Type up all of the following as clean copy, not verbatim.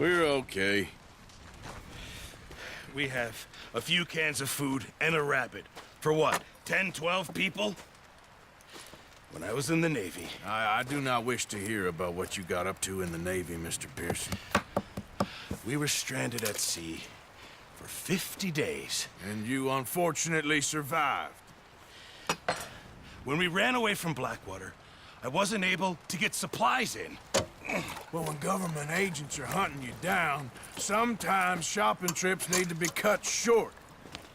We're okay. We have a few cans of food and a rabbit. For what, 10, 12 people? When I was in the Navy... I do not wish to hear about what you got up to in the Navy, Mr. Pearson. We were stranded at sea for 50 days. And you unfortunately survived. When we ran away from Blackwater, I wasn't able to get supplies in. Well, when government agents are hunting you down, sometimes shopping trips need to be cut short.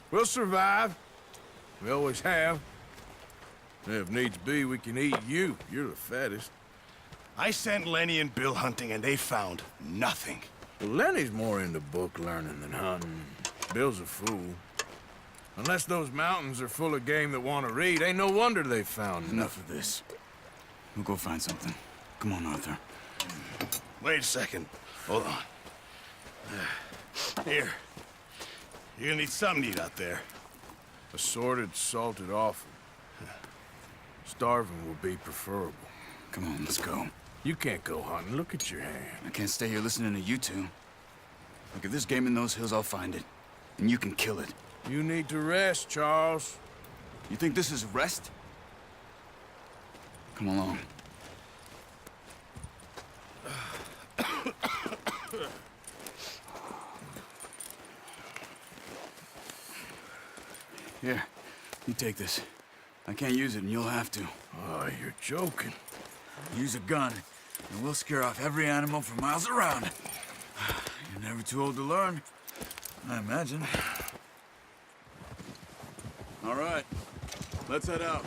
We'll survive. We always have. If needs be, we can eat you. You're the fattest. I sent Lenny and Bill hunting, and they found nothing. Well, Lenny's more into book learning than hunting. Bill's a fool. Unless those mountains are full of game that want to read, ain't no wonder they found Enough of this. We'll go find something. Come on, Arthur. Wait a second. Hold on. Here. You're gonna need something to eat out there. Assorted, salted offal. Starving will be preferable. Come on, let's go. You can't go hunting. Look at your hand. I can't stay here listening to you two. Look, if there's game in those hills, I'll find it. And you can kill it. You need to rest, Charles. You think this is rest? Come along. Here, you take this. I can't use it, and you'll have to. Oh, you're joking. Use a gun, and we'll scare off every animal for miles around. You're never too old to learn, I imagine. All right, let's head out.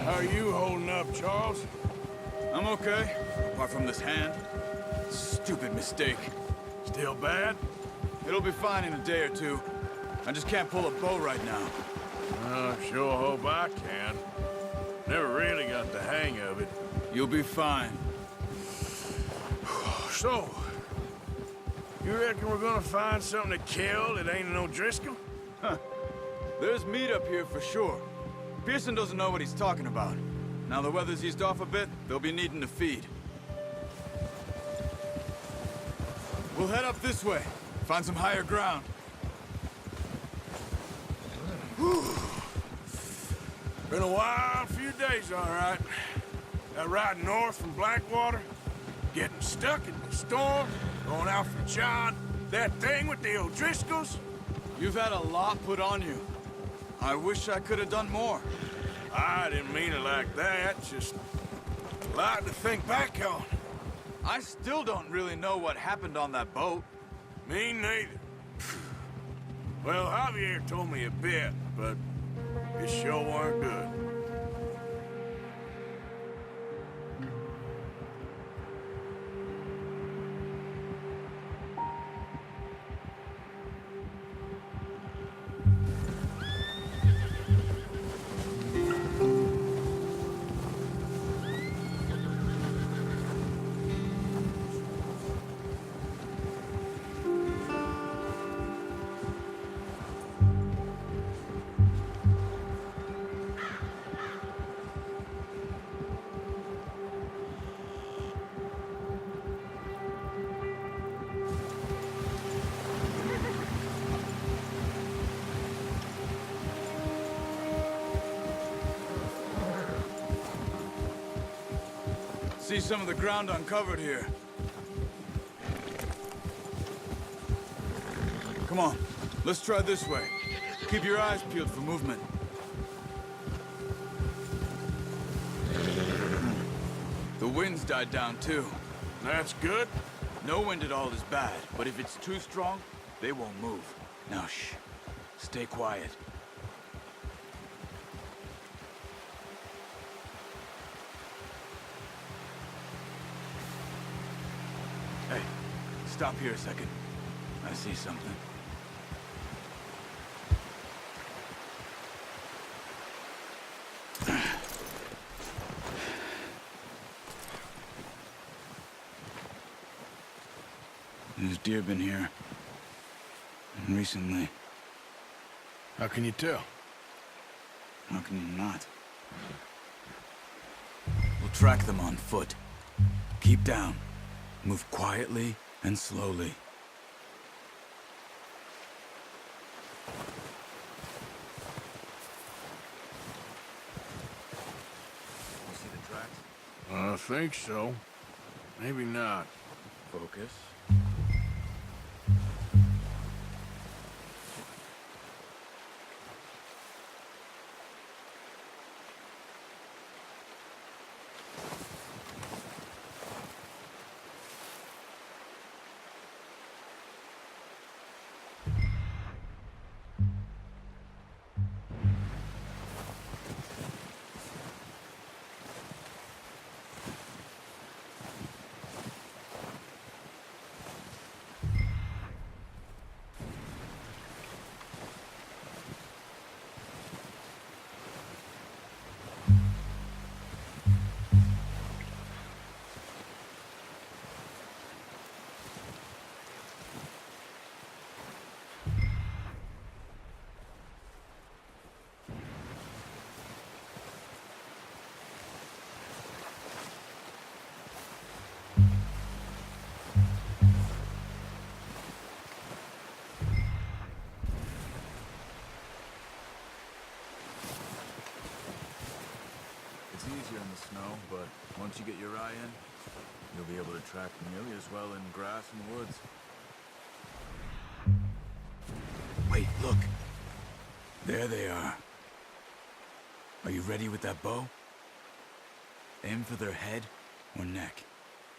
How are you holding up, Charles? I'm okay, apart from this hand. Stupid mistake. Still bad? It'll be fine in a day or two. I just can't pull a bow right now. Sure hope I can. Never really got the hang of it. You'll be fine. So, you reckon we're gonna find something to kill that ain't no Driscoll? There's meat up here for sure. Pearson doesn't know what he's talking about. Now the weather's eased off a bit, they'll be needing to feed. We'll head up this way. Find some higher ground. Whew. Been a wild few days, all right. That ride north from Blackwater, getting stuck in the storm, going out from John, that thing with the O'Driscolls. You've had a lot put on you. I wish I could have done more. I didn't mean it like that, just a lot to think back on. I still don't really know what happened on that boat. Me neither. Well, Javier told me a bit, but it sure weren't good. See some of the ground uncovered here. Come on, let's try this way. Keep your eyes peeled for movement. The wind's died down too. That's good. No wind at all is bad, but if it's too strong, they won't move. Now shh, stay quiet. Hey, stop here a second. I see something. There's deer been here. And recently. How can you tell? How can you not? We'll track them on foot. Keep down. Move quietly and slowly. You see the tracks? I think so. Maybe not. Focus. It's easier in the snow, but once you get your eye in, you'll be able to track nearly as well in grass and woods. Wait, look. There they are. Are you ready with that bow? Aim for their head or neck.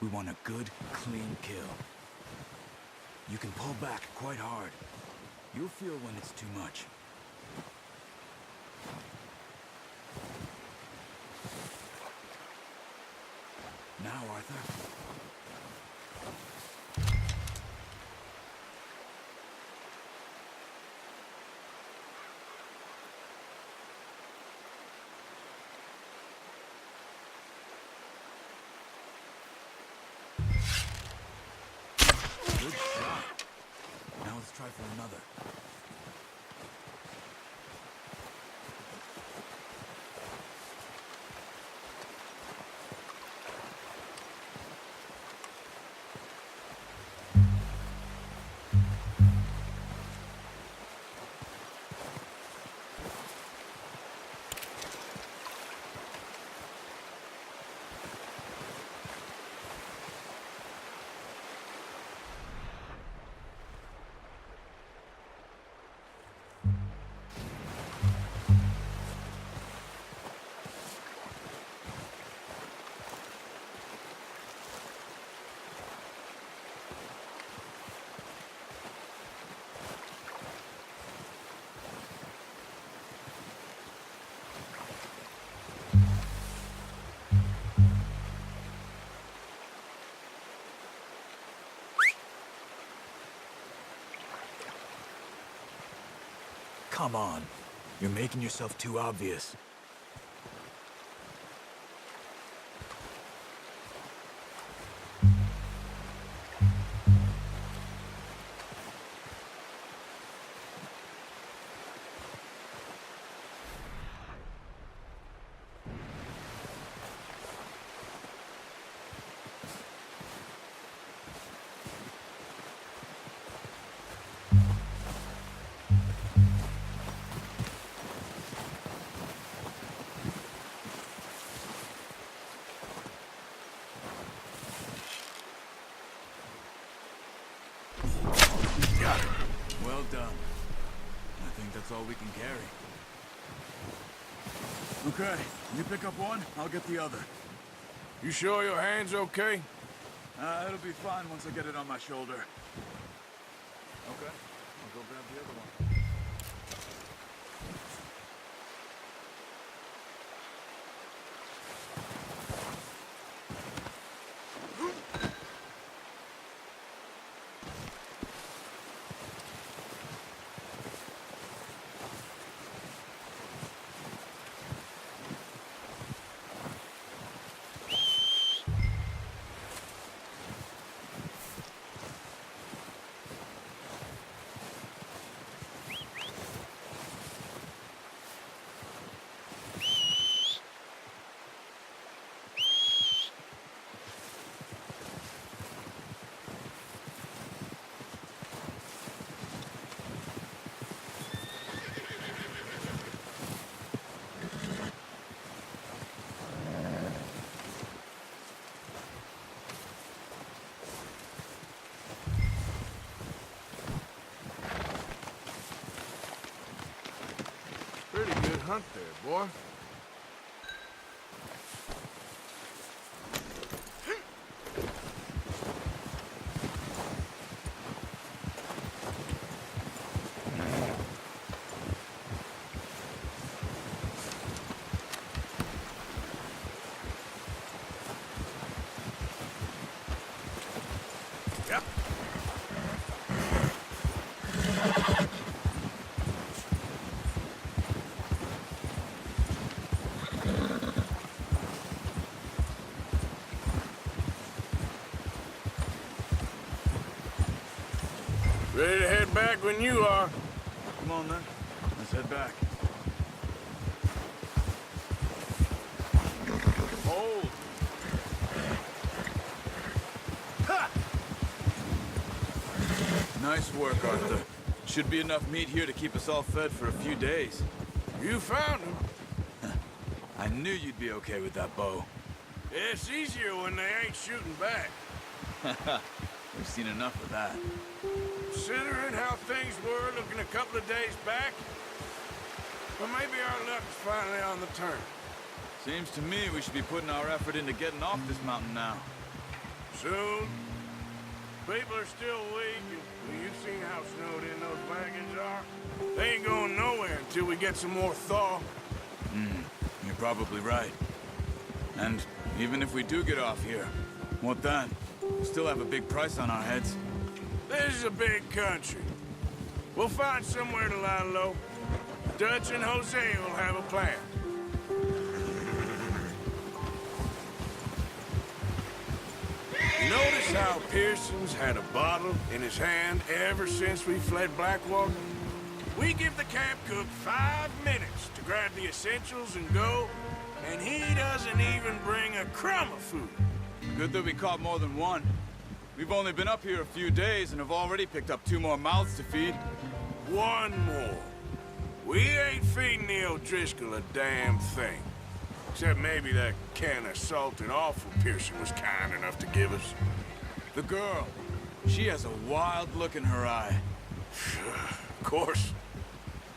We want a good, clean kill. You can pull back quite hard. You'll feel when it's too much. Now, Arthur. Good shot. Now let's try for another. Come on. You're making yourself too obvious. Well done. I think that's all we can carry. Okay, you pick up one, I'll get the other. You sure your hand's okay? It'll be fine once I get it on my shoulder. Okay, I'll go grab the other one. hunt there, boy. Yep. Ready to head back when you are. Come on, then. Let's head back. Hold. Ha! Nice work, Arthur. Should be enough meat here to keep us all fed for a few days. You found him. I knew you'd be okay with that bow. It's easier when they ain't shooting back. We've seen enough of that. Considering how things were looking a couple of days back, well, maybe our luck is finally on the turn. Seems to me we should be putting our effort into getting off this mountain now. Soon. People are still weak, and you've seen how snowed in those wagons are. They ain't going nowhere until we get some more thaw. You're probably right. And even if we do get off here, what then? We still have a big price on our heads. This is a big country. We'll find somewhere to lie low. Dutch and Jose will have a plan. Notice how Pearson's had a bottle in his hand ever since we fled Blackwater? We give the camp cook 5 minutes to grab the essentials and go, and he doesn't even bring a crumb of food. Good that we caught more than one. We've only been up here a few days and have already picked up 2 more mouths to feed. One more. We ain't feeding the O'Driscoll a damn thing. Except maybe that can of salted offal Pearson was kind enough to give us. The girl, she has a wild look in her eye. Of course.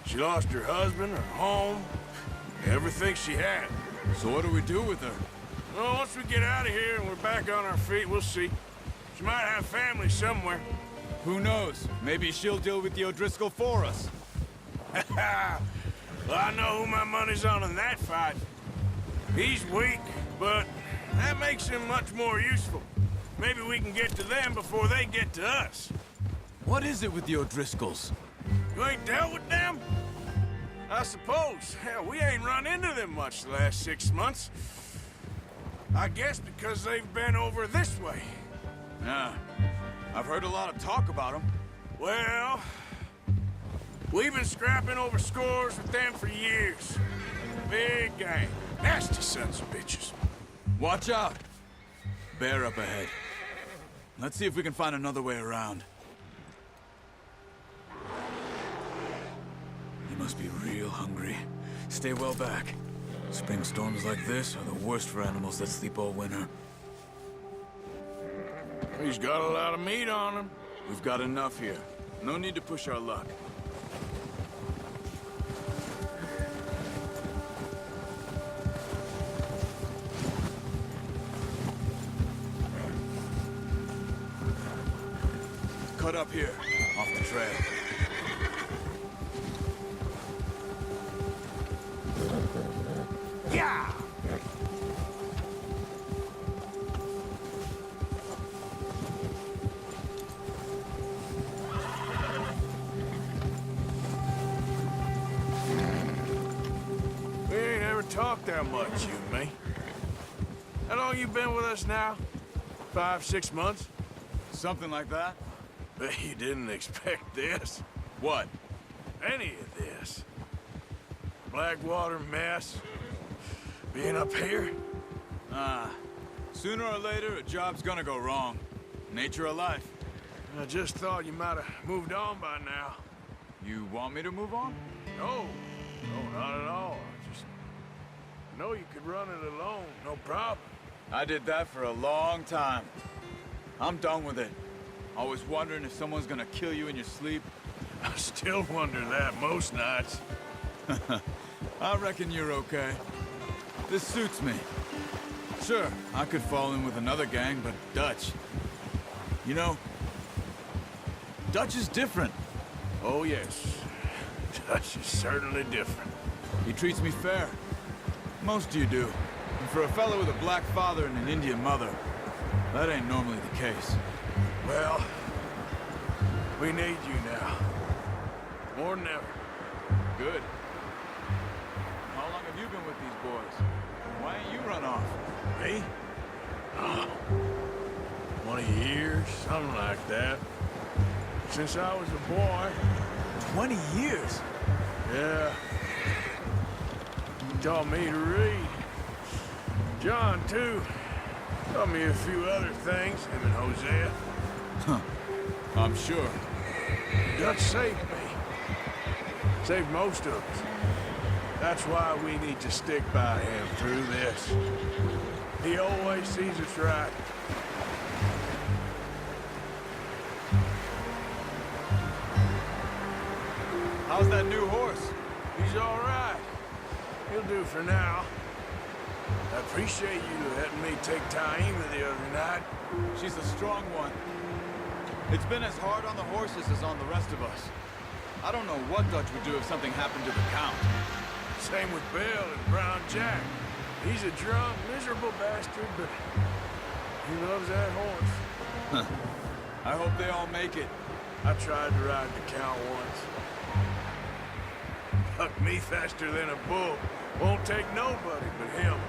She lost her husband, her home, everything she had. So what do we do with her? Well, once we get out of here and we're back on our feet, we'll see. She might have family somewhere. Who knows? Maybe she'll deal with the O'Driscoll for us. Well, I know who my money's on in that fight. He's weak, but that makes him much more useful. Maybe we can get to them before they get to us. What is it with the O'Driscolls? You ain't dealt with them? I suppose. Hell, we ain't run into them much the last 6 months. I guess because they've been over this way. Yeah, I've heard a lot of talk about them. Well, we've been scrapping over scores with them for years. Big gang. Nasty sons of bitches. Watch out! Bear up ahead. Let's see if we can find another way around. You must be real hungry. Stay well back. Spring storms like this are the worst for animals that sleep all winter. He's got a lot of meat on him. We've got enough here. No need to push our luck. Cut up here, off the trail. Yeah! We ain't ever talked that much, you and me. How long you been with us now? 5, 6 months? Something like that? Bet you didn't expect this. What? Any of this. Blackwater mess. Being up here. Sooner or later, a job's gonna go wrong. Nature of life. I just thought you might have moved on by now. You want me to move on? No, not at all. I just know you could run it alone, no problem. I did that for a long time. I'm done with it. Always wondering if someone's gonna kill you in your sleep. I still wonder that most nights. I reckon you're okay. This suits me. Sure, I could fall in with another gang, but Dutch... You know, Dutch is different. Oh, yes. Dutch is certainly different. He treats me fair. Most of you do. And for a fellow with a black father and an Indian mother, that ain't normally the case. Well, we need you now. More than ever. Good. How long have you been with these boys? Why ain't you run off? Me? 20 years, something like that. Since I was a boy. 20 years? Yeah. He taught me to read. John, too. Taught me a few other things, him and Hosea. Huh. I'm sure. Dutch saved me. Saved most of us. That's why we need to stick by him through this. He always sees us right. How's that new horse? He's all right. He'll do for now. I appreciate you letting me take Taima the other night. She's a strong one. It's been as hard on the horses as on the rest of us. I don't know what Dutch would do if something happened to the Count. Same with Bill and Brown Jack. He's a drunk, miserable bastard, but he loves that horse. I hope they all make it. I tried to ride the Count once. Bucked me faster than a bull. Won't take nobody but him.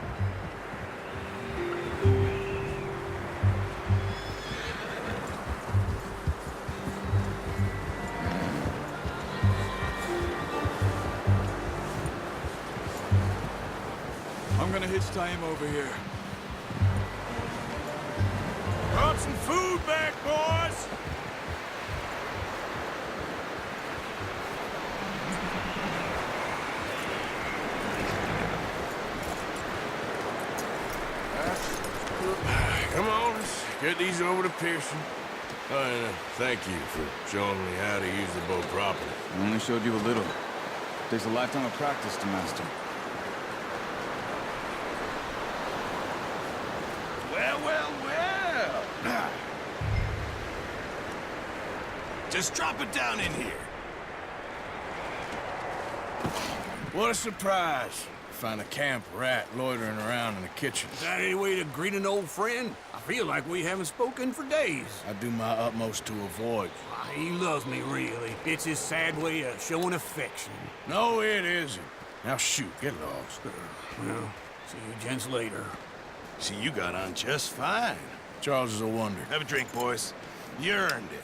I'm gonna hitch Taima over here. Brought some food back, boys! Come on, let's get these over to Pearson. Oh, and thank you for showing me how to use the boat properly. I only showed you a little. Takes a lifetime of practice to master. Well, well, well. Just drop it down in here. What a surprise. Find a camp rat loitering around in the kitchen. Is that any way to greet an old friend? I feel like we haven't spoken for days. I do my utmost to avoid you. He loves me, really. It's his sad way of showing affection. No, it isn't. Now shoot, get lost. Well, see you gents later. See, you got on just fine. Charles is a wonder. Have a drink, boys. You earned it.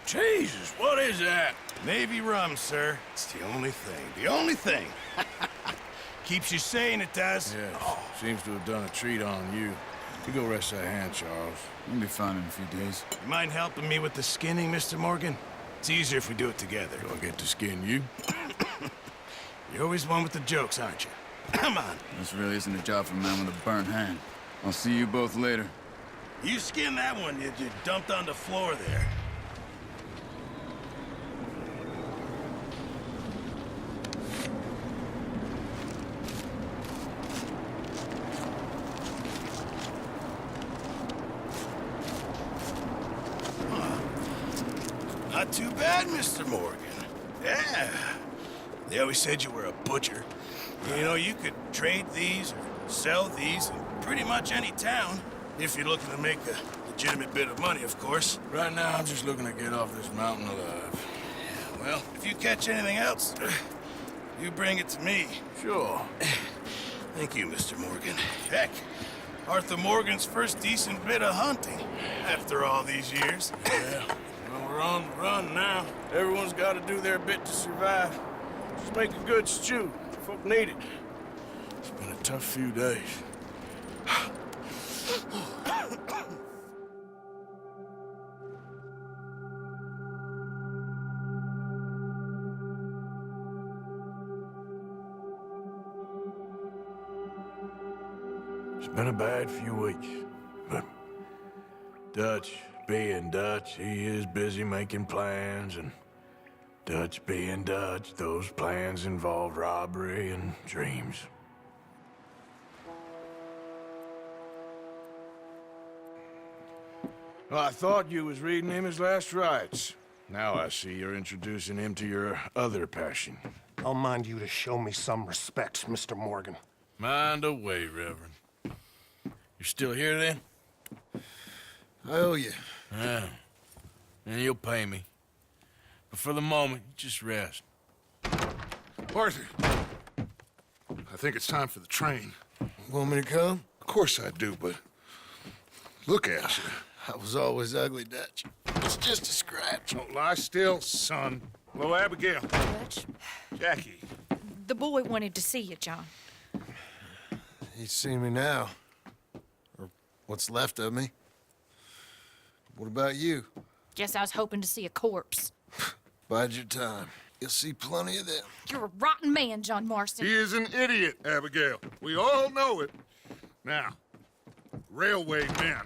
Jesus, what is that? Navy rum, sir. It's the only thing. The only thing. Keeps you sane, it does. Yes, seems to have done a treat on you. You go rest that hand, Charles. We'll be fine in a few days. You mind helping me with the skinning, Mr. Morgan? It's easier if we do it together. Do I get to skin you? You're always one with the jokes, aren't you? Come on. This really isn't a job for a man with a burnt hand. I'll see you both later. You skinned that one you dumped on the floor there. Not too bad, Mr. Morgan. Yeah. They always said you were a butcher. You know, you could trade these or sell these in pretty much any town. If you're looking to make a legitimate bit of money, of course. Right now, I'm just looking to get off this mountain alive. Well, if you catch anything else, you bring it to me. Sure. Thank you, Mr. Morgan. Heck, Arthur Morgan's first decent bit of hunting after all these years. Yeah. Well, we're on the run now. Everyone's got to do their bit to survive. Just make a good stew. Folk need it. It's been a tough few days. It's been a bad few weeks, but Dutch, being Dutch, he is busy making plans and Dutch being Dutch, those plans involved robbery and dreams. Well, I thought you was reading him his last rites. Now I see you're introducing him to your other passion. I'll mind you to show me some respect, Mr. Morgan. Mind away, Reverend. You're still here, then? I owe you. Yeah. And you'll pay me. But for the moment, just rest. Arthur, I think it's time for the train. Want me to come? Of course I do, but look at you. I was always ugly, Dutch. It's just a scratch. Don't lie still, son. Hello, Abigail. Dutch, Jackie. the boy wanted to see you, John. He's seen me now. Or what's left of me. What about you? Guess I was hoping to see a corpse. Bide your time. You'll see plenty of them. You're a rotten man, John Marston. He is an idiot, Abigail. We all know it. Now, railway men.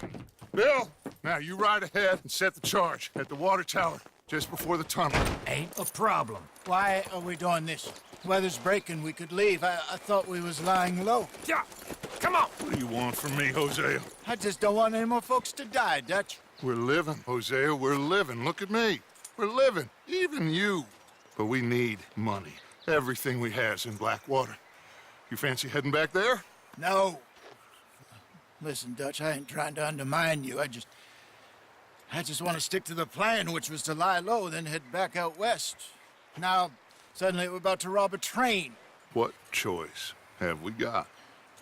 Bill, now you ride ahead and set the charge at the water tower just before the tunnel. Ain't a problem. Why are we doing this? Weather's breaking, we could leave. I thought we was lying low. Yeah, come on. What do you want from me, Hosea? I just don't want any more folks to die, Dutch. We're living, Hosea, we're living. Look at me. We're living, even you. But we need money. Everything we has in Blackwater. You fancy heading back there? No. Listen, Dutch, I ain't trying to undermine you. I just want to stick to the plan, which was to lie low, then head back out west. Now, suddenly we're about to rob a train. What choice have we got?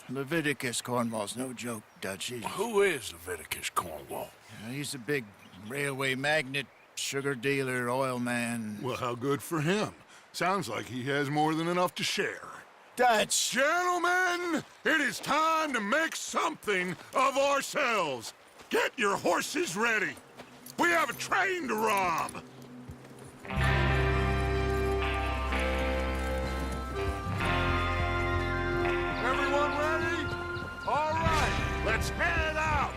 Leviticus Cornwall's no joke, Dutch. Who is Leviticus Cornwall? He's a big railway magnate, sugar dealer, oil man. Well, how good for him. Sounds like he has more than enough to share. Dutch! Gentlemen, it is time to make something of ourselves. Get your horses ready. We have a train to rob. Everyone ready? All right, let's head out.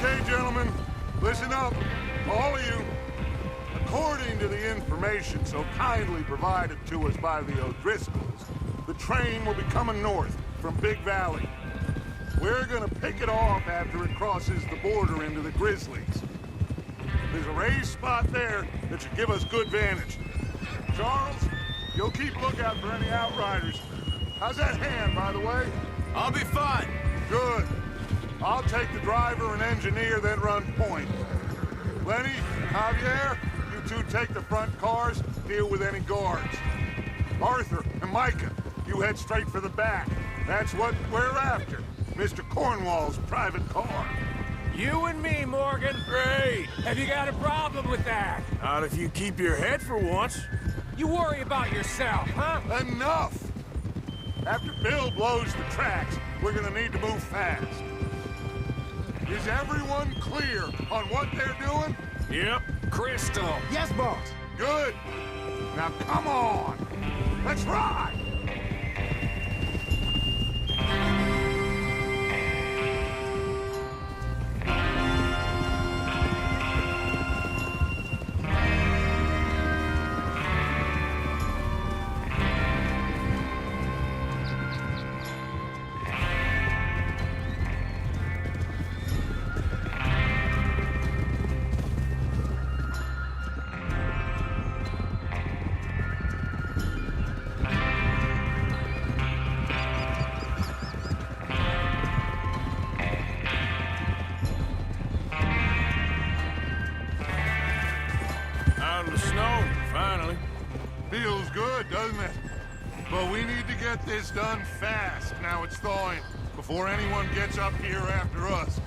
Okay, gentlemen, listen up, all of you. According to the information so kindly provided to us by the O'Driscolls, the train will be coming north from Big Valley. We're gonna pick it off after it crosses the border into the Grizzlies. There's a raised spot there that should give us good vantage. Charles, you'll keep lookout for any outriders. How's that hand, by the way? I'll be fine. Good. I'll take the driver and engineer, then run point. Lenny and Javier, you two take the front cars, deal with any guards. Arthur and Micah, you head straight for the back. That's what we're after. Mr. Cornwall's private car. You and me, Morgan. Great. Have you got a problem with that? Not if you keep your head for once. You worry about yourself, huh? Enough! After Bill blows the tracks, we're gonna need to move fast. Is everyone clear on what they're doing? Yep. Crystal. Yes, boss. Good. Now come on. Let's ride! Out of the snow, finally. Feels good, doesn't it? But we need to get this done fast, now it's thawing, before anyone gets up here after us.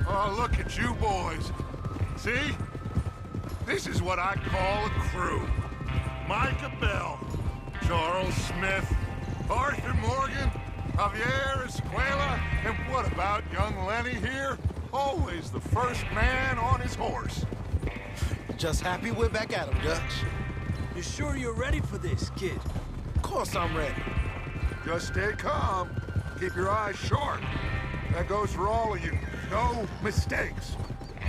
Oh, look at you boys. See? This is what I call a crew. Micah Bell, Charles Smith, Arthur Morgan, Javier Escuela, and what about young Lenny here? Always the first man on his horse. Just happy we're back at him, Dutch. You sure you're ready for this, kid? Of course I'm ready. Just stay calm. Keep your eyes sharp. That goes for all of you. No mistakes.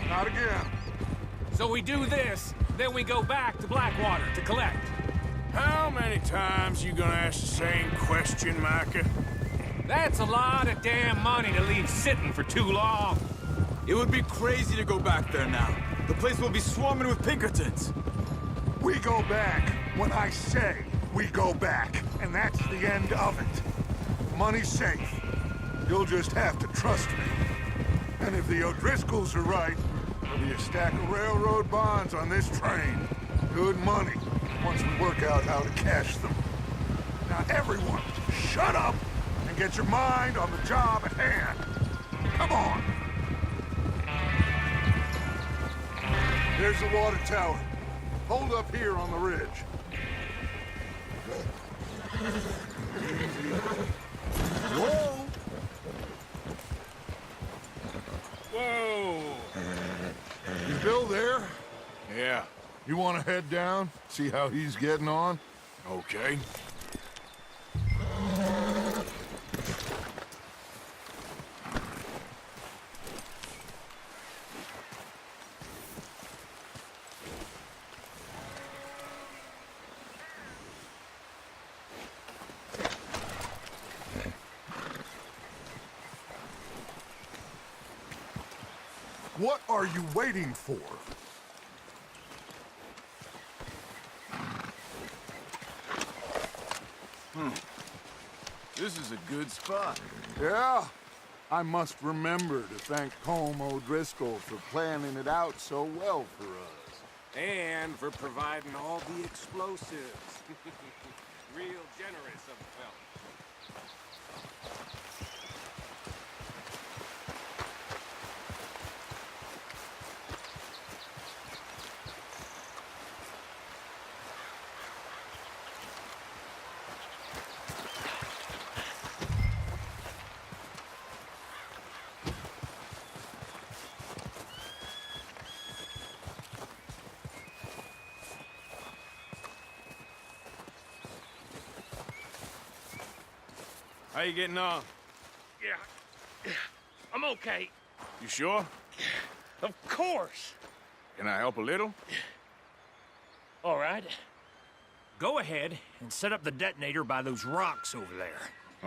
Not again. So we do this, then we go back to Blackwater to collect. How many times you gonna ask the same question, Micah? That's a lot of damn money to leave sitting for too long. It would be crazy to go back there now. The place will be swarming with Pinkertons. We go back when I say we go back, and that's the end of it. Money's safe. You'll just have to trust me. And if the O'Driscolls are right, there'll be a stack of railroad bonds on this train. Good money, once we work out how to cash them. Now everyone, shut up and get your mind on the job at hand. Come on. There's the water tower. Hold up here on the ridge. Whoa! Whoa! Is Bill there? Yeah, You want to head down, see how he's getting on? okay. What are you waiting for? This is a good spot. Yeah, I must remember to thank Colm O'Driscoll for planning it out so well for us. And for providing all the explosives. Real generous of the fella. How you getting on? Yeah, I'm okay. You sure? Of course. Can I help a little? All right. Go ahead and set up the detonator by those rocks over there.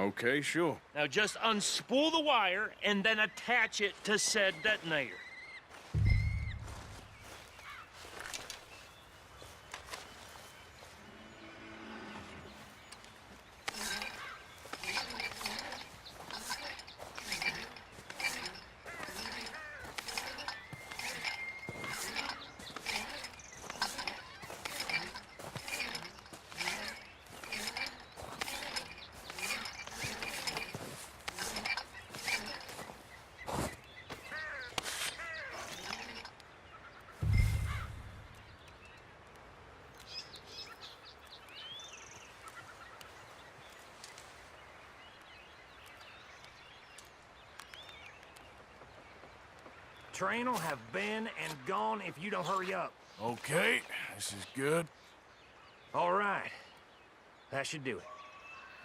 Okay, sure. Now just unspool the wire and then attach it to said detonator. Train will have been and gone if you don't hurry up. Okay, this is good. All right. That should do it.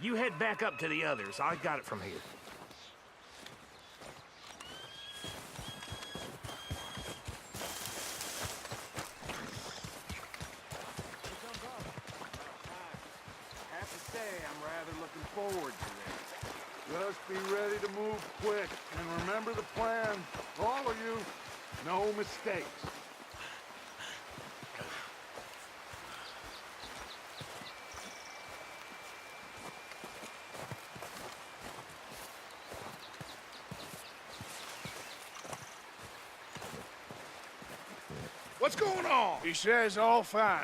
You head back up to the others. I got it from here. I have to say, I'm rather looking forward to this. Just be ready to move quick, and remember the plan. All of you, no mistakes. What's going on? He says all fine.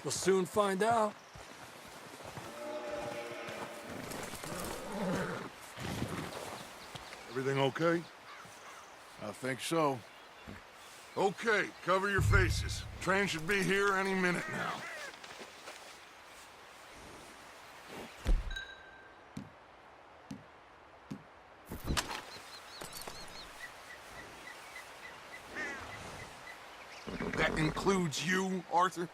We'll soon find out. Everything okay? I think so. Okay, cover your faces. Train should be here any minute now. includes you, Arthur?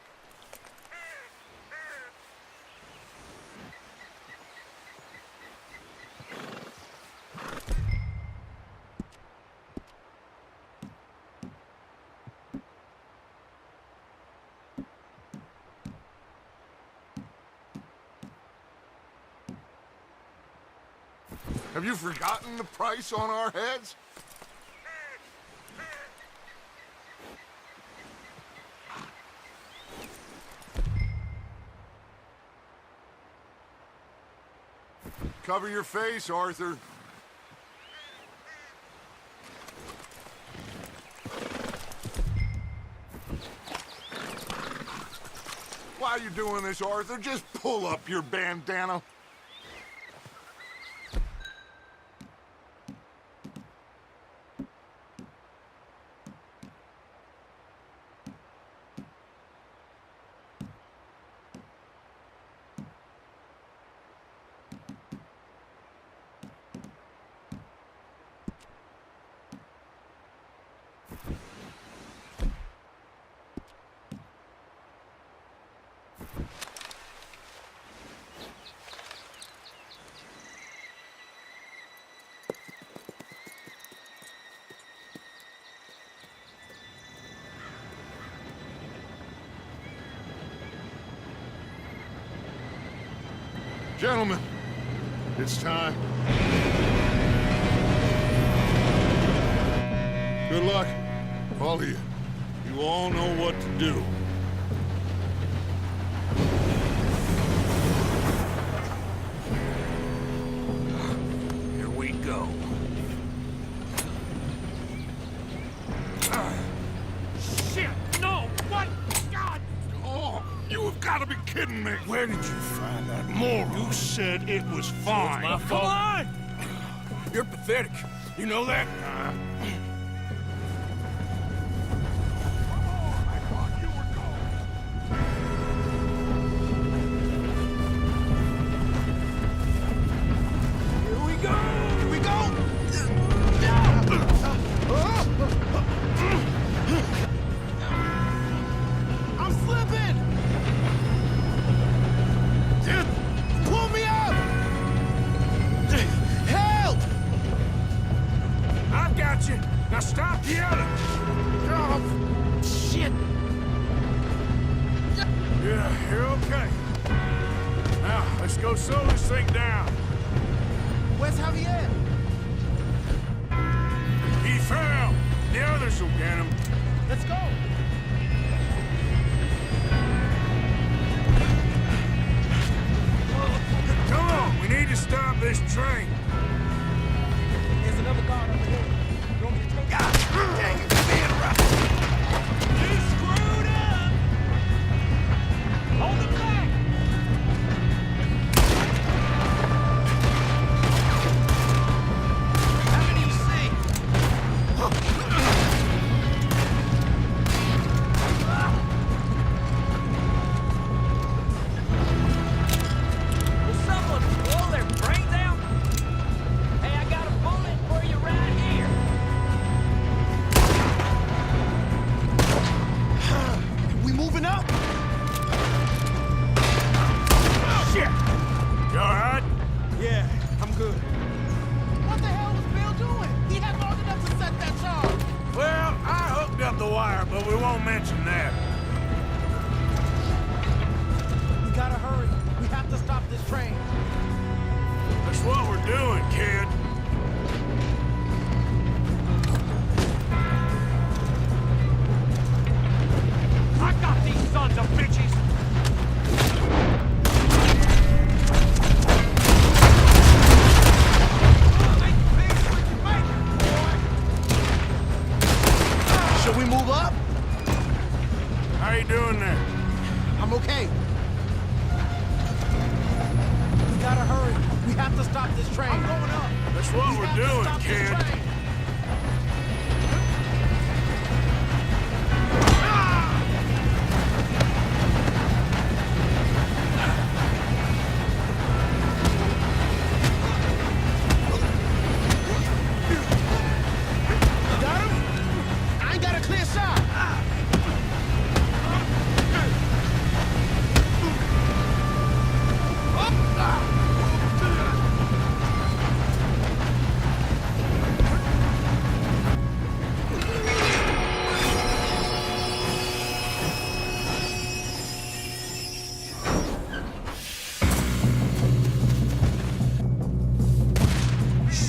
Have you forgotten the price on our heads? Cover your face, Arthur. Why are you doing this, Arthur? Just pull up your bandana. Gentlemen, it's time. Good luck, all of you. You all know what to do. Here we go. Shit! No! What? God! Oh, you have got to be kidding me. Where did you find that moron? You said it was fine. My fault. Come on! You're pathetic. You know that? I thought you were going. Here we go! Here we go! I'm slipping! Pull me up! Help! I've got you. Now stop yelling. Oh, shit! Yeah, you're okay. Now, let's go slow this thing down. Where's Javier? He fell. The others will get him. Let's go! Come on, we need to stop this train. There's another guard over there. You want me to take it? Dang it, man, right. You screwed up! Hold it back! How many you see? Will someone blow their brains out? Hey, I got a bullet for you right here. We moving up? Shit! You all right? Yeah, I'm good. What the hell was Bill doing? He had long enough to set that charge. Well, I hooked up the wire, but we won't mention that. We gotta hurry. We have to stop this train. That's what we're doing, kid. I got these sons of bitches! Should we move up? How you doing there? I'm okay. We gotta hurry. We have to stop this train. I'm going up. That's what We we're have to doing, stop this kid. train. Got him? I ain't got a clear shot.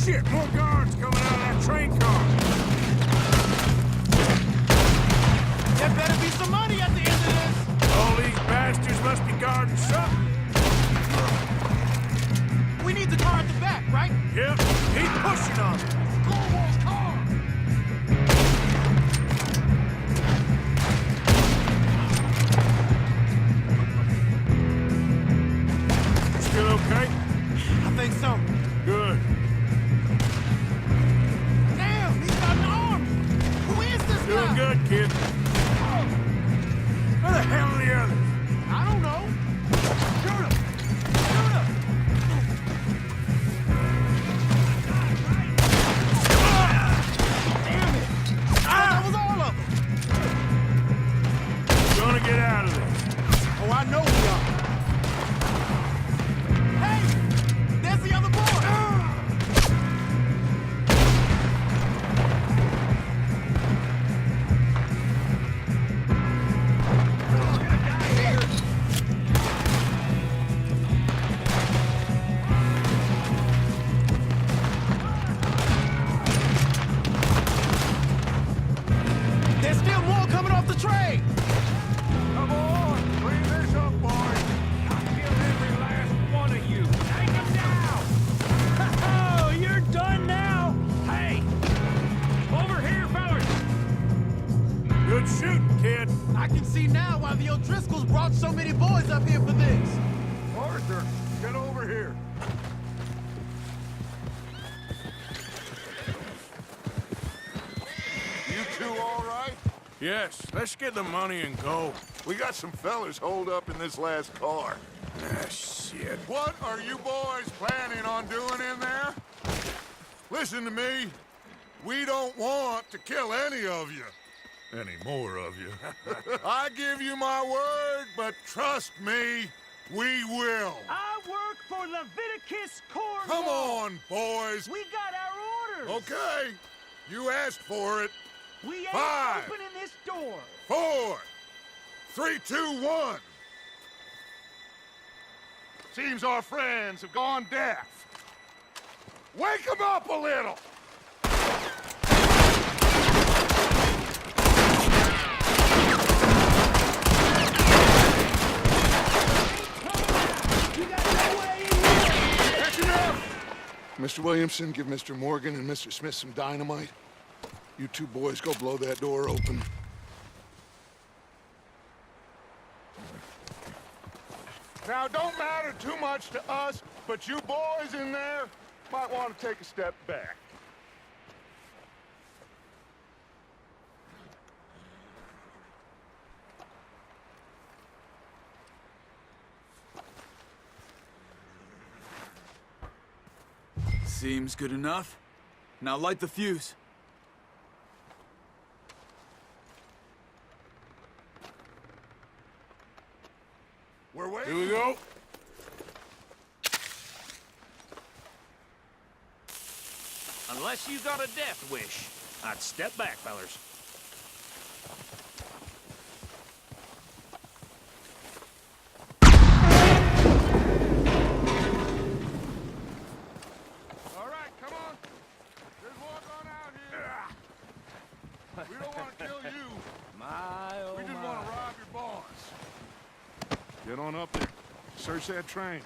Shit, more guards coming out of that train car. There better be some money at the end of this. All these bastards must be guarding something. We need the car at the back, right? Yep, keep pushing on it. Cornwall's car! Still okay? I think so. Good. Damn, he's got an army! Who is this Doing guy? good, kid. Where the hell are the others? I don't know. Shoot him! Shoot him! Damn it! That was all of them. Gonna get out of this. Oh, I know we are. Hey! There's the other boy! There's still more coming off the train! Come on, clean this up, boys. I'll kill every last one of you. Take him down! Oh, you're done now? Hey! Over here, fellas! Good shooting, kid. I can see now why the O'Driscolls brought so many boys up here for this. Arthur, get over here. You two all right? Yes, let's get the money and go. We got some fellers holed up in this last car. Ah, shit. What are you boys planning on doing in there? Listen to me. We don't want to kill any of you. Any more of you. I give you my word, but trust me, we will. I work for Leviticus Cornwall! Come on, boys. We got our orders! Okay, you asked for it. We ain't 5, opening this door! 4, 3, 2, 1. Seems our friends have gone deaf. Wake them up a little. That's enough! Mr. Williamson, give Mr. Morgan and Mr. Smith some dynamite. You two boys go blow that door open. Now, don't matter too much to us, but you boys in there might want to take a step back. Seems good enough. Now light the fuse. We're waiting. Here we go. Unless you got a death wish, I'd step back, fellers. All right, come on. Just walk on out here. We don't want to kill you. We just want to rob your boss. Get on up there. Search that train.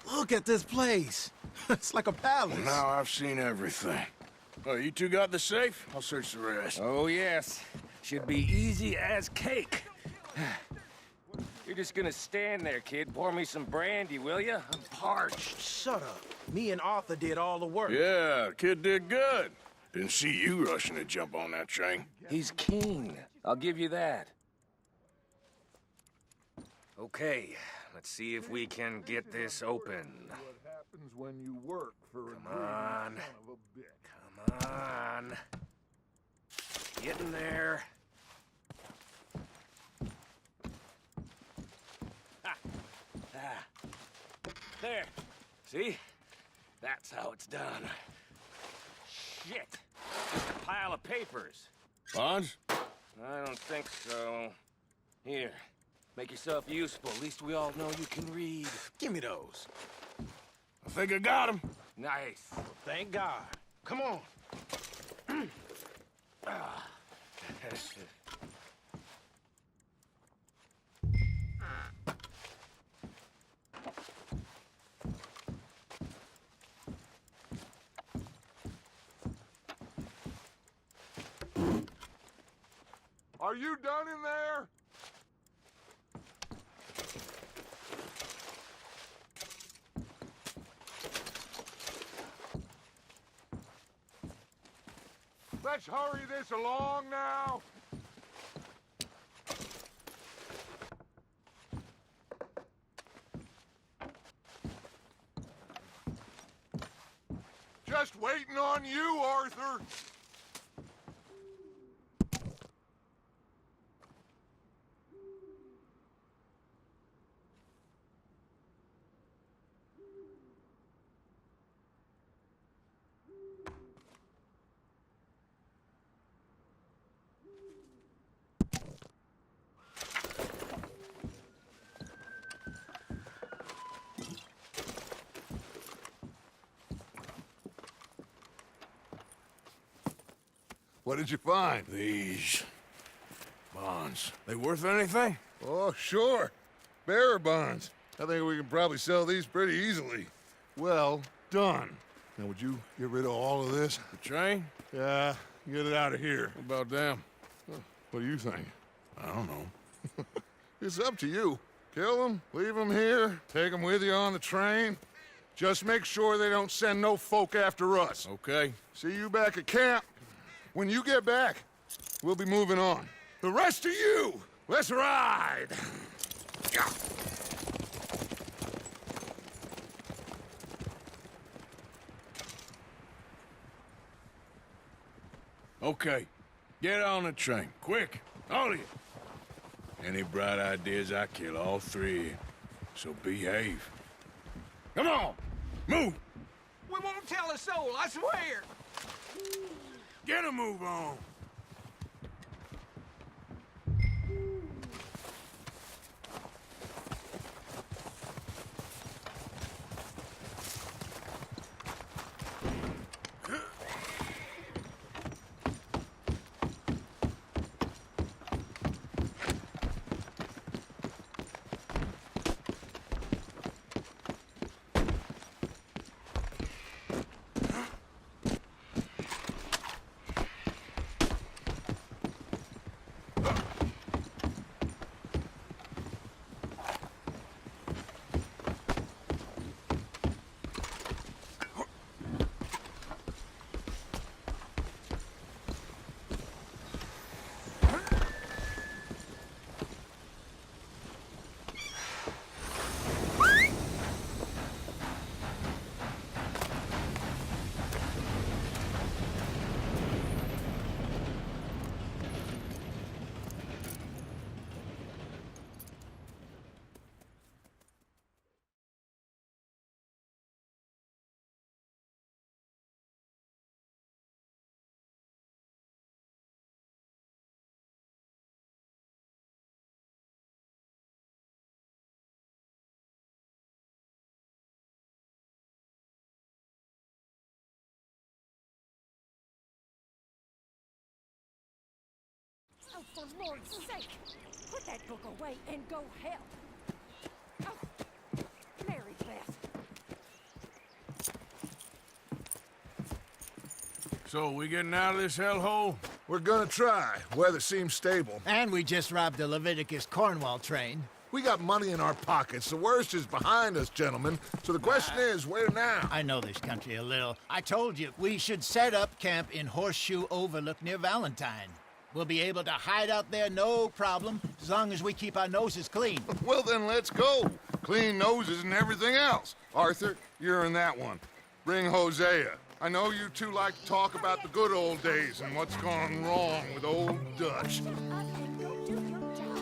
Look at this place. It's like a palace. Well, now I've seen everything. Oh, you two got the safe? I'll search the rest. Oh, yes. Should be easy as cake. You're just gonna stand there, kid. Pour me some brandy, will you? I'm parched. Shut up. Me and Arthur did all the work. Yeah, kid did good. Didn't see you rushing to jump on that train. He's keen. I'll give you that. Okay, let's see if we can get this open. What happens when you work for a Come on. Come on. Get in there. Ha. Ah. There. See? That's how it's done. Shit. the papers. Bonds? I don't think so. Here, make yourself useful. At least we all know you can read. Give me those. I think I got him. Nice. Thank God. Come on. Are you done in there? Let's hurry this along now. Just waiting on you, Arthur. What did you find? These bonds. They worth anything? Oh, sure. Bearer bonds. I think we can probably sell these pretty easily. Well done. Now, would you get rid of all of this? The train? Yeah, get it out of here. What about them? What do you think? I don't know. It's up to you. Kill them, leave them here, take them with you on the train. Just make sure they don't send no folk after us. Okay. See you back at camp. When you get back, we'll be moving on. The rest of you, let's ride! Okay. Get on the train. Quick. All of you. Any bright ideas, I kill all three of you. So behave. Come on! Move! We won't tell a soul, I swear! Get a move on! Oh, for Lord's sake! Put that book away and go help! Oh, Mary Beth. So, we getting out of this hellhole? We're gonna try. Weather seems stable. And we just robbed the Leviticus Cornwall train. We got money in our pockets. The worst is behind us, gentlemen. So the question is, where now? I know this country a little. I told you, we should set up camp in Horseshoe Overlook near Valentine. We'll be able to hide out there no problem, as long as we keep our noses clean. Well, then let's go. Clean noses and everything else. Arthur, you're in that one. Bring Hosea. I know you two like to talk about the good old days and what's gone wrong with old Dutch. Shut up and go do your job.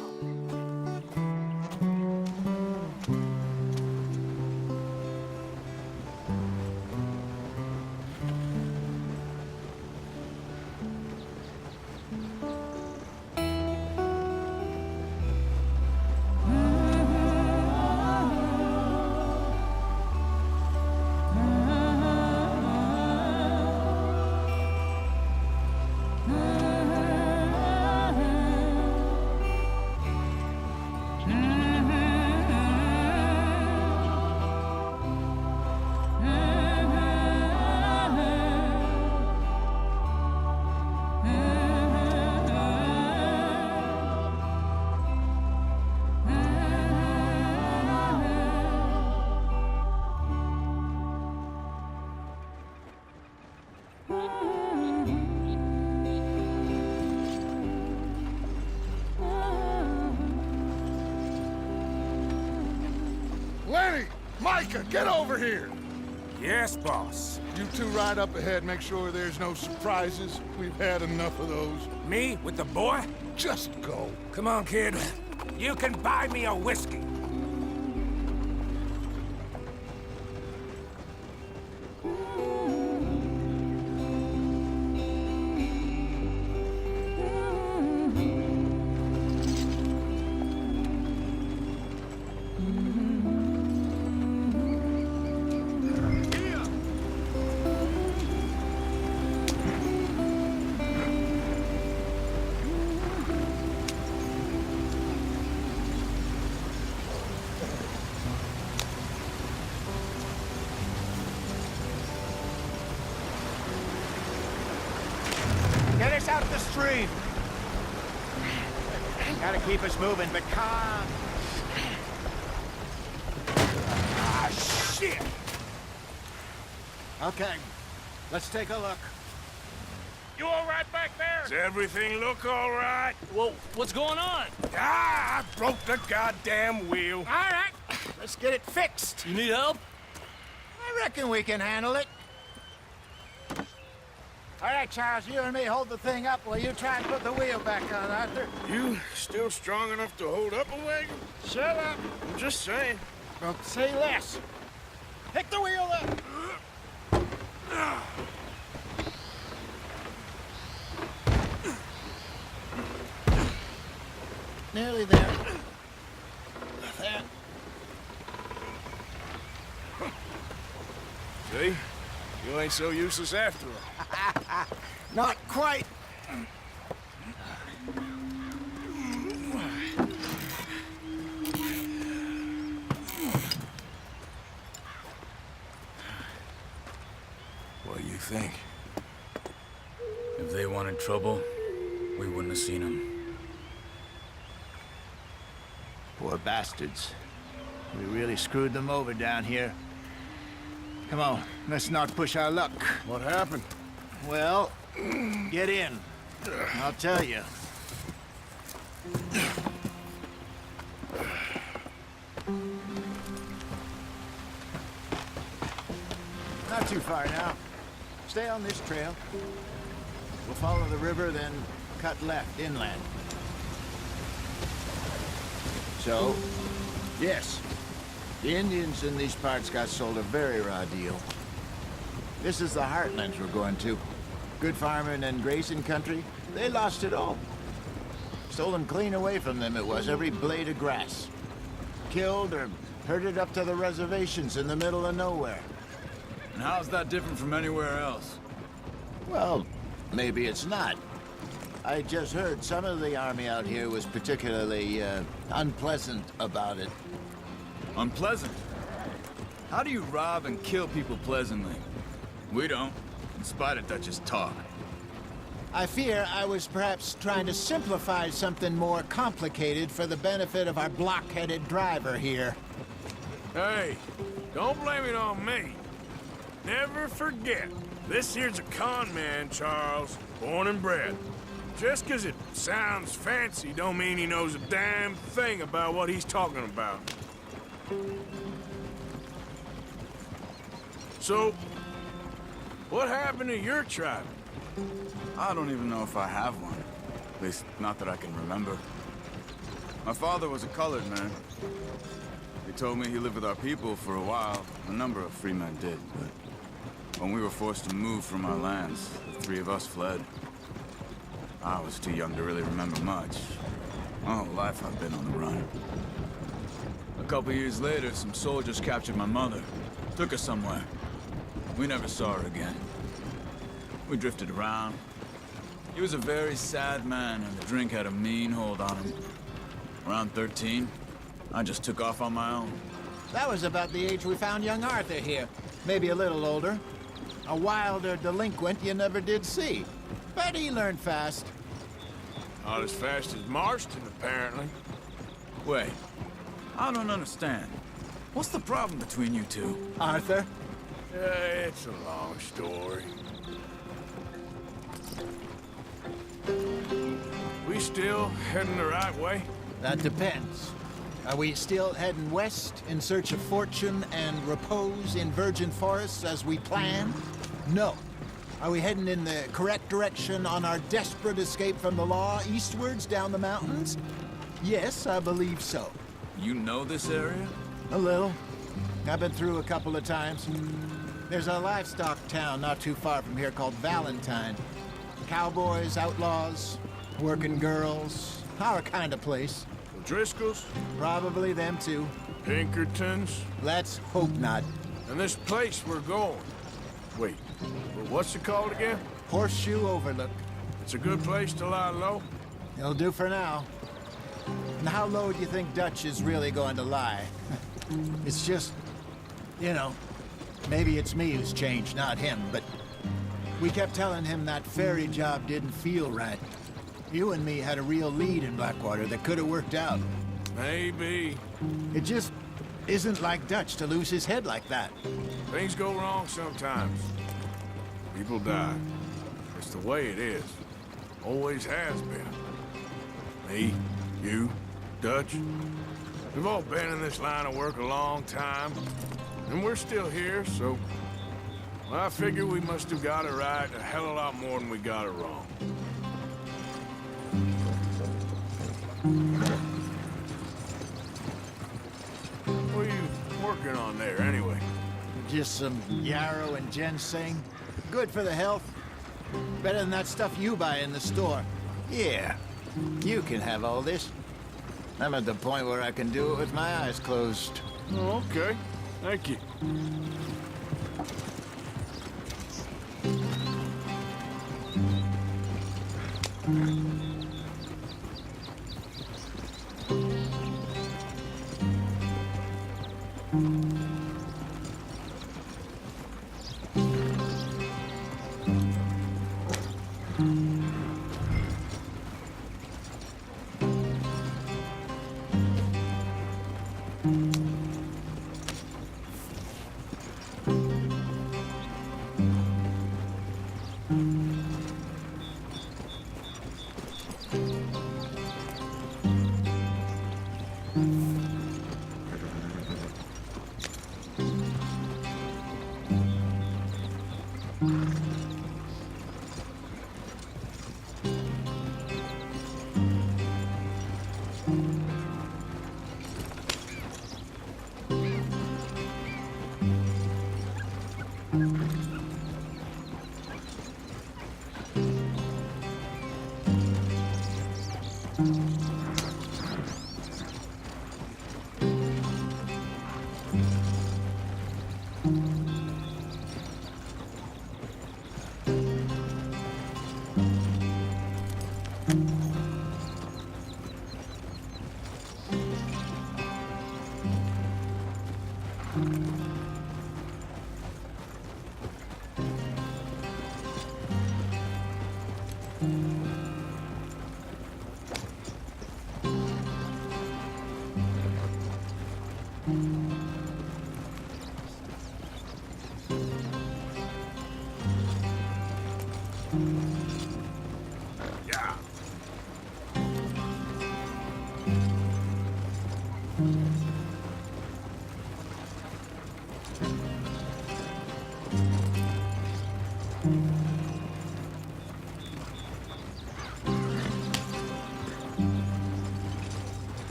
Micah, get over here! Yes, boss. You two ride up ahead, make sure there's no surprises. We've had enough of those. Me with the boy? Just go. Come on, kid. You can buy me a whiskey. Get us out the stream. Gotta keep us moving, but calm. Ah, shit! Okay, let's take a look. You all right back there? Does everything look all right? Well, what's going on? Ah, I broke the goddamn wheel. All right, let's get it fixed. You need help? I reckon we can handle it. All right, Charles, you and me hold the thing up while you try and put the wheel back on, Arthur. You still strong enough to hold up a wagon? Shut up. I'm just saying. Well, say less. Pick the wheel up. Nearly there. There. See? You ain't so useless after all. Not quite. What do you think? If they wanted trouble, we wouldn't have seen them. Poor bastards. We really screwed them over down here. Come on, let's not push our luck. What happened? Well, get in. I'll tell you. Not too far now. Stay on this trail. We'll follow the river, then cut left inland. So, yes, the Indians in these parts got sold a very raw deal. This is the heartlands we're going to. Good farming and grazing country, they lost it all. Stolen clean away from them it was, every blade of grass. Killed or herded up to the reservations in the middle of nowhere. And how's that different from anywhere else? Well, maybe it's not. I just heard some of the army out here was particularly, unpleasant about it. Unpleasant? How do you rob and kill people pleasantly? We don't, in spite of Dutch's talk. I fear I was perhaps trying to simplify something more complicated for the benefit of our block-headed driver here. Hey, don't blame it on me. Never forget, this here's a con man, Charles, born and bred. Just 'cause it sounds fancy don't mean he knows a damn thing about what he's talking about. So, what happened to your tribe? I don't even know if I have one. At least, not that I can remember. My father was a colored man. He told me he lived with our people for a while. A number of free men did, but when we were forced to move from our lands, the three of us fled. I was too young to really remember much. My whole life I've been on the run. A couple years later, some soldiers captured my mother. Took her somewhere. We never saw her again. We drifted around. He was a very sad man, and the drink had a mean hold on him. Around 13, I just took off on my own. That was about the age we found young Arthur here. Maybe a little older. A wilder delinquent you never did see. But he learned fast. Not as fast as Marston, apparently. Wait, I don't understand. What's the problem between you two? Arthur? It's a long story. We still heading the right way? That depends. Are we still heading west in search of fortune and repose in virgin forests as we planned? No. Are we heading in the correct direction on our desperate escape from the law eastwards down the mountains? Yes, I believe so. You know this area? A little. I've been through a couple of times. There's a livestock town not too far from here called Valentine. Cowboys, outlaws, working girls, our kind of place. Driscoll's, Probably them too. Pinkertons, Let's hope not. and this place we're going. Wait, well, what's it called again? Horseshoe Overlook. It's a good place to lie low. It'll do for now. And how low do you think Dutch is really going to lie? It's just, you know, maybe it's me who's changed, not him, but we kept telling him that ferry job didn't feel right. You and me had a real lead in Blackwater that could have worked out. Maybe. It just isn't like Dutch to lose his head like that. Things go wrong sometimes. People die. It's the way it is. Always has been. Me, you, Dutch. We've all been in this line of work a long time. And we're still here, so... well, I figure we must have got it right a hell of a lot more than we got it wrong. What are you working on there, anyway? Just some yarrow and ginseng. Good for the health. Better than that stuff you buy in the store. Yeah, you can have all this. I'm at the point where I can do it with my eyes closed. Oh, okay. Thank you. Yeah.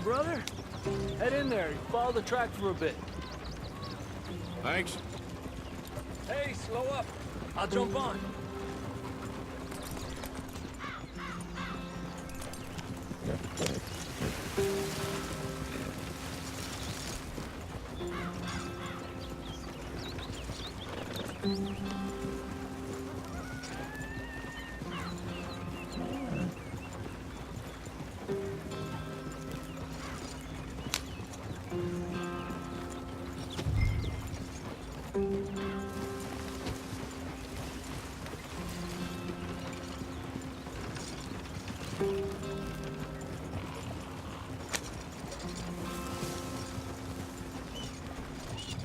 brother. Head in there. Follow the track for a bit. Thanks. Hey, slow up. I'll jump on.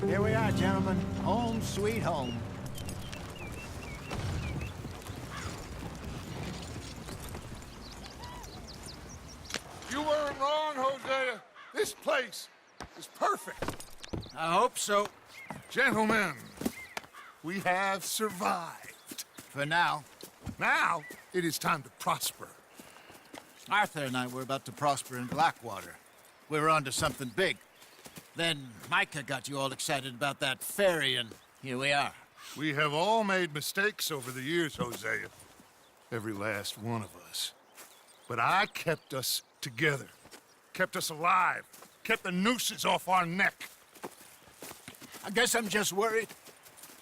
Here we are, gentlemen. Home sweet home. You weren't wrong, Hosea. This place is perfect. I hope so. Gentlemen, we have survived. For now. Now, it is time to prosper. Arthur and I were about to prosper in Blackwater. We were onto something big. Then Micah got you all excited about that ferry, and here we are. We have all made mistakes over the years, Hosea. Every last one of us. But I kept us together. Kept us alive. Kept the nooses off our neck. I guess I'm just worried.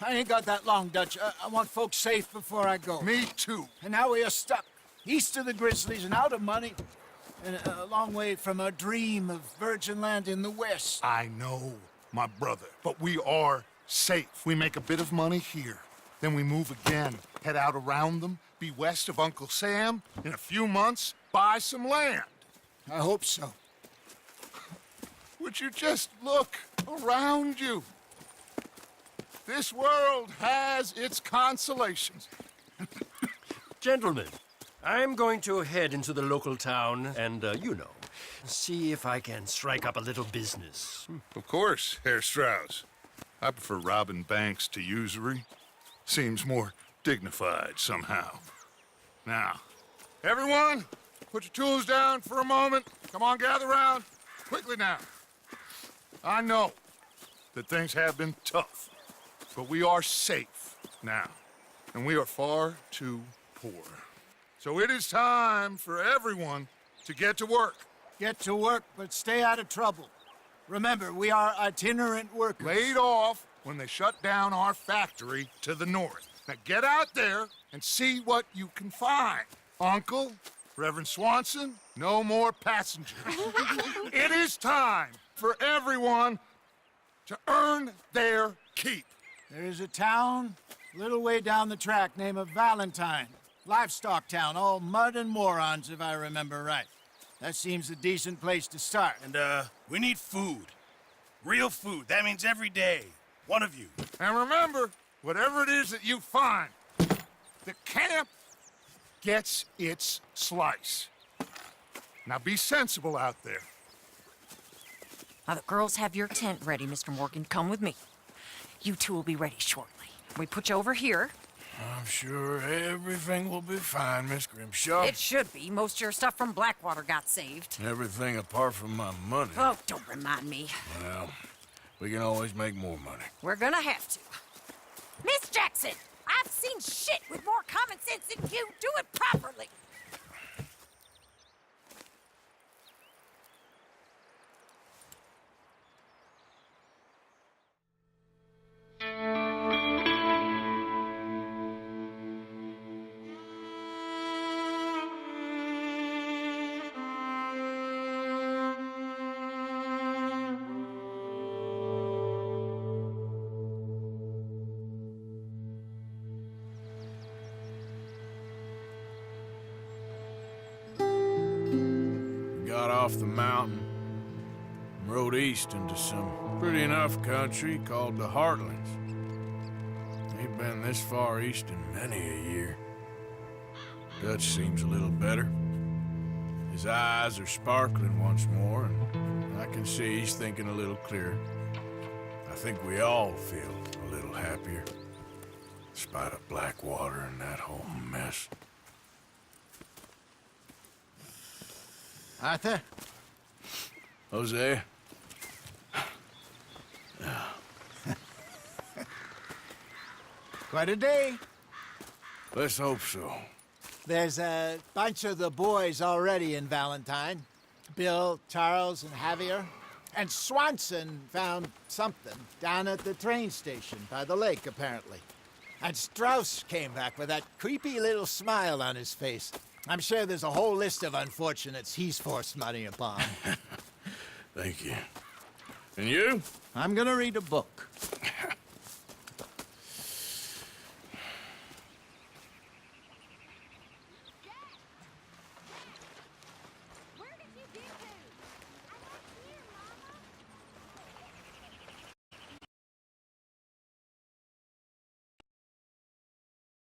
I ain't got that long, Dutch. I want folks safe before I go. Me too. And now we are stuck, east of the Grizzlies and out of money, and a long way from our dream of virgin land in the west. I know, my brother, but we are safe. We make a bit of money here, then we move again, head out around them, be west of Uncle Sam, in a few months, buy some land. I hope so. Would you just look around you? This world has its consolations. Gentlemen, I'm going to head into the local town and, see if I can strike up a little business. Of course, Herr Strauss. I prefer robbing banks to usury. Seems more dignified somehow. Now, everyone, put your tools down for a moment. Come on, gather round. Quickly now. I know that things have been tough, but we are safe now, and we are far too poor. So it is time for everyone to get to work. Get to work, but stay out of trouble. Remember, we are itinerant workers. Laid off when they shut down our factory to the north. Now get out there and see what you can find. Uncle, Reverend Swanson, no more passengers. It is time for everyone to earn their keep. There is a town a little way down the track named Valentine. Livestock town, all mud and morons, if I remember right. That seems a decent place to start. And, we need food. Real food. That means every day. One of you. And remember, whatever it is that you find, the camp gets its slice. Now be sensible out there. Now the girls have your tent ready, Mr. Morgan. Come with me. You two will be ready shortly. We put you over here. I'm sure everything will be fine, Miss Grimshaw. It should be. Most of your stuff from Blackwater got saved. Everything apart from my money. Oh, don't remind me. Well, we can always make more money. We're gonna have to. Miss Jackson, I've seen shit with more common sense than you. Do it properly. Got off the mountain and rode east into some pretty enough country called the Heartlands. Ain't been this far east in many a year. Dutch seems a little better. His eyes are sparkling once more, and I can see he's thinking a little clearer. I think we all feel a little happier, in spite of Blackwater and that whole mess. Arthur? Jose? Quite a day. Let's hope so. There's a bunch of the boys already in Valentine. Bill, Charles, and Javier. And Swanson found something down at the train station by the lake, apparently. And Strauss came back with that creepy little smile on his face. I'm sure there's a whole list of unfortunates he's forced money upon. Thank you. And you? I'm gonna read a book.